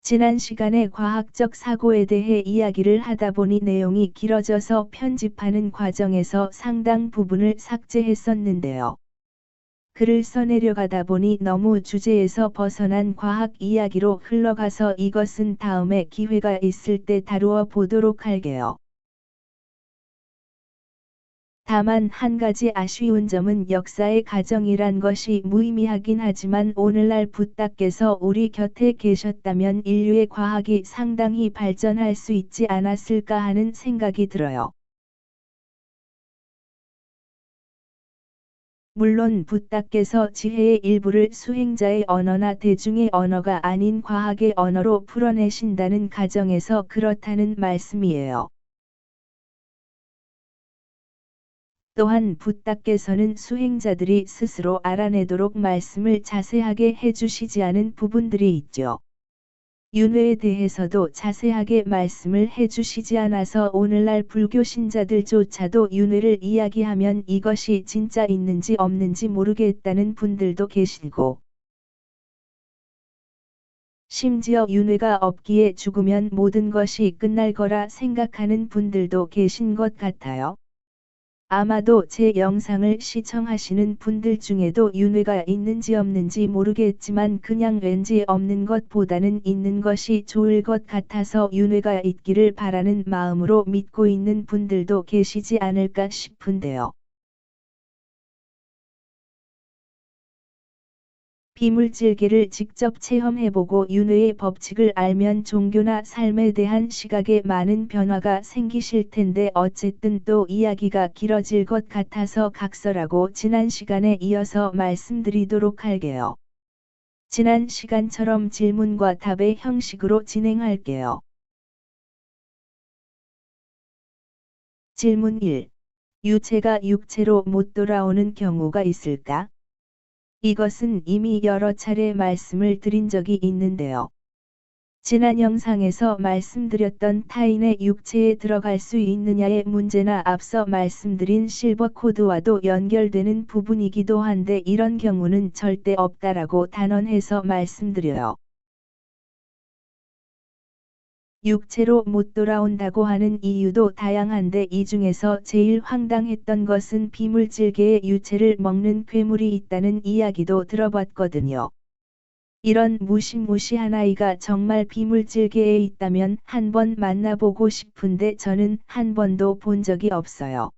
지난 시간에 과학적 사고에 대해 이야기를 하다 보니 내용이 길어져서 편집하는 과정에서 상당 부분을 삭제했었는데요. 글을 써내려가다 보니 너무 주제에서 벗어난 과학 이야기로 흘러가서 이것은 다음에 기회가 있을 때 다루어 보도록 할게요. 다만 한 가지 아쉬운 점은 역사의 가정이란 것이 무의미하긴 하지만 오늘날 붓다께서 우리 곁에 계셨다면 인류의 과학이 상당히 발전할 수 있지 않았을까 하는 생각이 들어요. 물론 붓다께서 지혜의 일부를 수행자의 언어나 대중의 언어가 아닌 과학의 언어로 풀어내신다는 가정에서 그렇다는 말씀이에요. 또한 붓다께서는 수행자들이 스스로 알아내도록 말씀을 자세하게 해주시지 않은 부분들이 있죠. 윤회에 대해서도 자세하게 말씀을 해주시지 않아서 오늘날 불교 신자들조차도 윤회를 이야기하면 이것이 진짜 있는지 없는지 모르겠다는 분들도 계시고, 심지어 윤회가 없기에 죽으면 모든 것이 끝날 거라 생각하는 분들도 계신 것 같아요. 아마도 제 영상을 시청하시는 분들 중에도 윤회가 있는지 없는지 모르겠지만 그냥 왠지 없는 것보다는 있는 것이 좋을 것 같아서 윤회가 있기를 바라는 마음으로 믿고 있는 분들도 계시지 않을까 싶은데요. 비물질계를 직접 체험해보고 윤회의 법칙을 알면 종교나 삶에 대한 시각에 많은 변화가 생기실 텐데 어쨌든 또 이야기가 길어질 것 같아서 각설하고 지난 시간에 이어서 말씀드리도록 할게요. 지난 시간처럼 질문과 답의 형식으로 진행할게요. 질문 1. 유체가 육체로 못 돌아오는 경우가 있을까? 이것은 이미 여러 차례 말씀을 드린 적이 있는데요. 지난 영상에서 말씀드렸던 타인의 육체에 들어갈 수 있느냐의 문제나 앞서 말씀드린 실버 코드와도 연결되는 부분이기도 한데 이런 경우는 절대 없다라고 단언해서 말씀드려요. 육체로 못 돌아온다고 하는 이유도 다양한데 이 중에서 제일 황당했던 것은 비물질계의 유체를 먹는 괴물이 있다는 이야기도 들어봤거든요. 이런 무시무시한 아이가 정말 비물질계에 있다면 한번 만나보고 싶은데 저는 한 번도 본 적이 없어요.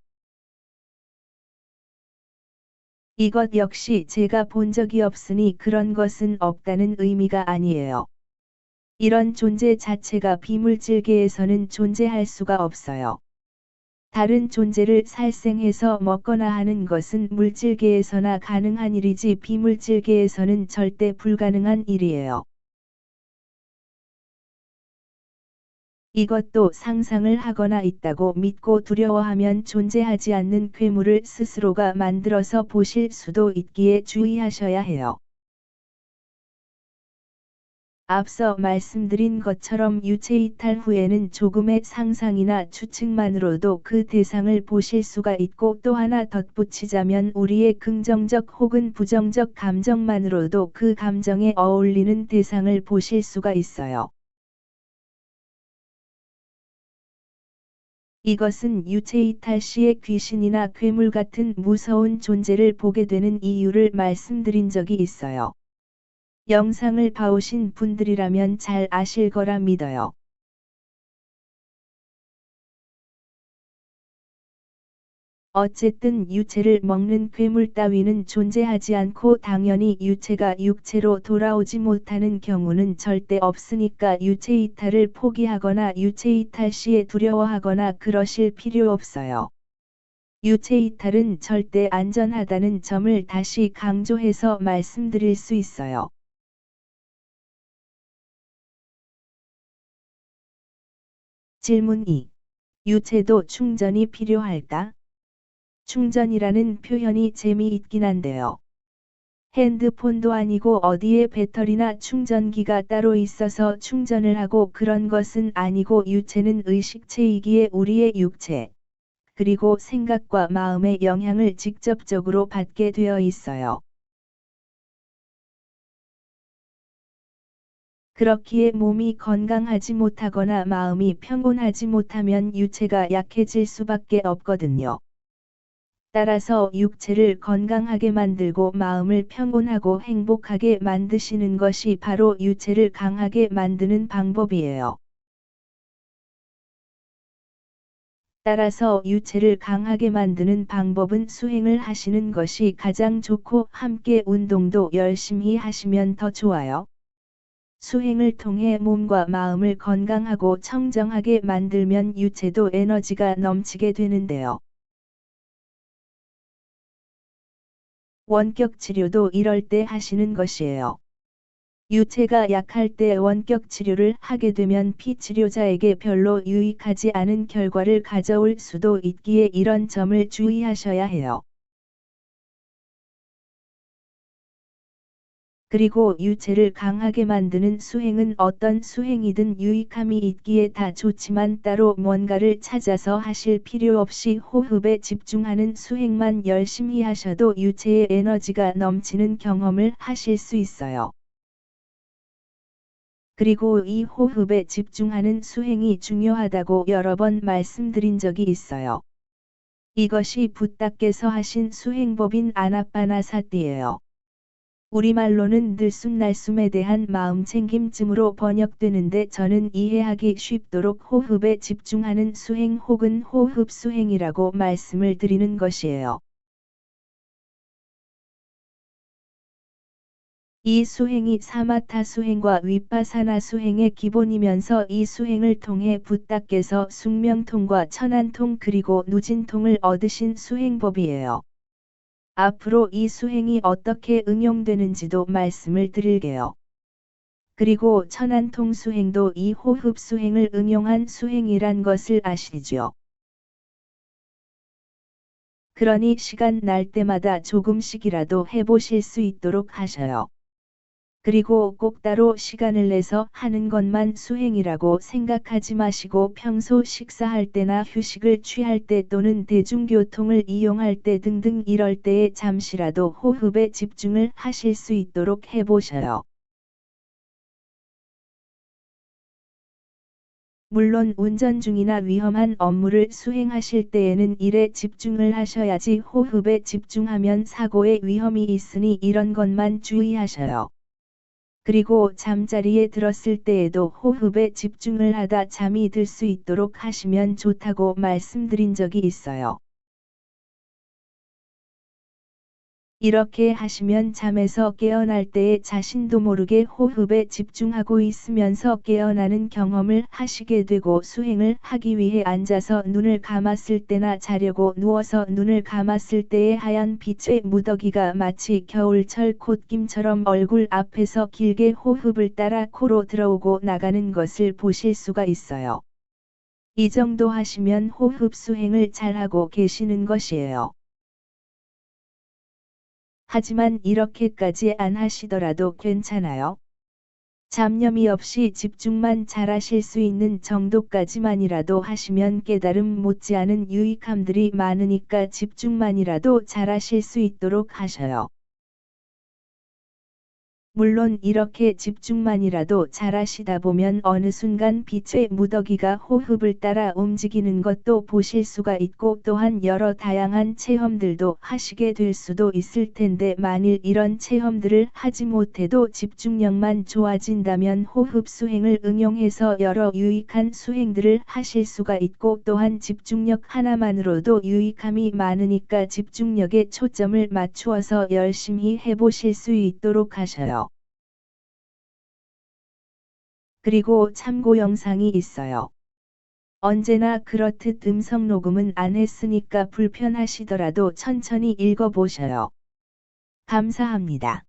이것 역시 제가 본 적이 없으니 그런 것은 없다는 의미가 아니에요. 이런 존재 자체가 비물질계에서는 존재할 수가 없어요. 다른 존재를 살생해서 먹거나 하는 것은 물질계에서나 가능한 일이지 비물질계에서는 절대 불가능한 일이에요. 이것도 상상을 하거나 있다고 믿고 두려워하면 존재하지 않는 괴물을 스스로가 만들어서 보실 수도 있기에 주의하셔야 해요. 앞서 말씀드린 것처럼 유체 이탈 후에는 조금의 상상이나 추측만으로도 그 대상을 보실 수가 있고 또 하나 덧붙이자면 우리의 긍정적 혹은 부정적 감정만으로도 그 감정에 어울리는 대상을 보실 수가 있어요. 이것은 유체 이탈 시에 귀신이나 괴물 같은 무서운 존재를 보게 되는 이유를 말씀드린 적이 있어요. 영상을 봐오신 분들이라면 잘 아실 거라 믿어요. 어쨌든 유체를 먹는 괴물 따위는 존재하지 않고 당연히 유체가 육체로 돌아오지 못하는 경우는 절대 없으니까 유체 이탈을 포기하거나 유체 이탈 시에 두려워하거나 그러실 필요 없어요. 유체 이탈은 절대 안전하다는 점을 다시 강조해서 말씀드릴 수 있어요. 질문 2. 유체도 충전이 필요할까? 충전이라는 표현이 재미있긴 한데요. 핸드폰도 아니고 어디에 배터리나 충전기가 따로 있어서 충전을 하고 그런 것은 아니고 유체는 의식체이기에 우리의 육체, 그리고 생각과 마음의 영향을 직접적으로 받게 되어 있어요. 그렇기에 몸이 건강하지 못하거나 마음이 평온하지 못하면 유체가 약해질 수밖에 없거든요. 따라서 육체를 건강하게 만들고 마음을 평온하고 행복하게 만드시는 것이 바로 유체를 강하게 만드는 방법이에요. 따라서 유체를 강하게 만드는 방법은 수행을 하시는 것이 가장 좋고 함께 운동도 열심히 하시면 더 좋아요. 수행을 통해 몸과 마음을 건강하고 청정하게 만들면 유체도 에너지가 넘치게 되는데요. 원격 치료도 이럴 때 하시는 것이에요. 유체가 약할 때 원격 치료를 하게 되면 피치료자에게 별로 유익하지 않은 결과를 가져올 수도 있기에 이런 점을 주의하셔야 해요. 그리고 유체를 강하게 만드는 수행은 어떤 수행이든 유익함이 있기에 다 좋지만 따로 뭔가를 찾아서 하실 필요 없이 호흡에 집중하는 수행만 열심히 하셔도 유체의 에너지가 넘치는 경험을 하실 수 있어요. 그리고 이 호흡에 집중하는 수행이 중요하다고 여러 번 말씀드린 적이 있어요. 이것이 붓다께서 하신 수행법인 아나빠나사티예요. 우리말로는 들숨날숨에 대한 마음챙김쯤으로 번역되는데 저는 이해하기 쉽도록 호흡에 집중하는 수행 혹은 호흡 수행이라고 말씀을 드리는 것이에요. 이 수행이 사마타 수행과 위파사나 수행의 기본이면서 이 수행을 통해 붓다께서 숙명통과 천안통 그리고 누진통을 얻으신 수행법이에요. 앞으로 이 수행이 어떻게 응용되는지도 말씀을 드릴게요. 그리고 천안통 수행도 이 호흡 수행을 응용한 수행이란 것을 아시죠? 그러니 시간 날 때마다 조금씩이라도 해보실 수 있도록 하셔요. 그리고 꼭 따로 시간을 내서 하는 것만 수행이라고 생각하지 마시고 평소 식사할 때나 휴식을 취할 때 또는 대중교통을 이용할 때 등등 이럴 때에 잠시라도 호흡에 집중을 하실 수 있도록 해보셔요. 물론 운전 중이나 위험한 업무를 수행하실 때에는 일에 집중을 하셔야지 호흡에 집중하면 사고의 위험이 있으니 이런 것만 주의하셔요. 그리고 잠자리에 들었을 때에도 호흡에 집중을 하다 잠이 들 수 있도록 하시면 좋다고 말씀드린 적이 있어요. 이렇게 하시면 잠에서 깨어날 때에 자신도 모르게 호흡에 집중하고 있으면서 깨어나는 경험을 하시게 되고 수행을 하기 위해 앉아서 눈을 감았을 때나 자려고 누워서 눈을 감았을 때의 하얀 빛의 무더기가 마치 겨울철 콧김처럼 얼굴 앞에서 길게 호흡을 따라 코로 들어오고 나가는 것을 보실 수가 있어요. 이 정도 하시면 호흡 수행을 잘하고 계시는 것이에요. 하지만 이렇게까지 안 하시더라도 괜찮아요. 잡념이 없이 집중만 잘하실 수 있는 정도까지만이라도 하시면 깨달음 못지않은 유익함들이 많으니까 집중만이라도 잘하실 수 있도록 하셔요. 물론 이렇게 집중만이라도 잘하시다 보면 어느 순간 빛의 무더기가 호흡을 따라 움직이는 것도 보실 수가 있고 또한 여러 다양한 체험들도 하시게 될 수도 있을 텐데 만일 이런 체험들을 하지 못해도 집중력만 좋아진다면 호흡 수행을 응용해서 여러 유익한 수행들을 하실 수가 있고 또한 집중력 하나만으로도 유익함이 많으니까 집중력에 초점을 맞추어서 열심히 해보실 수 있도록 하셔요. 그리고 참고 영상이 있어요. 언제나 그렇듯 음성 녹음은 안 했으니까 불편하시더라도 천천히 읽어보셔요. 감사합니다.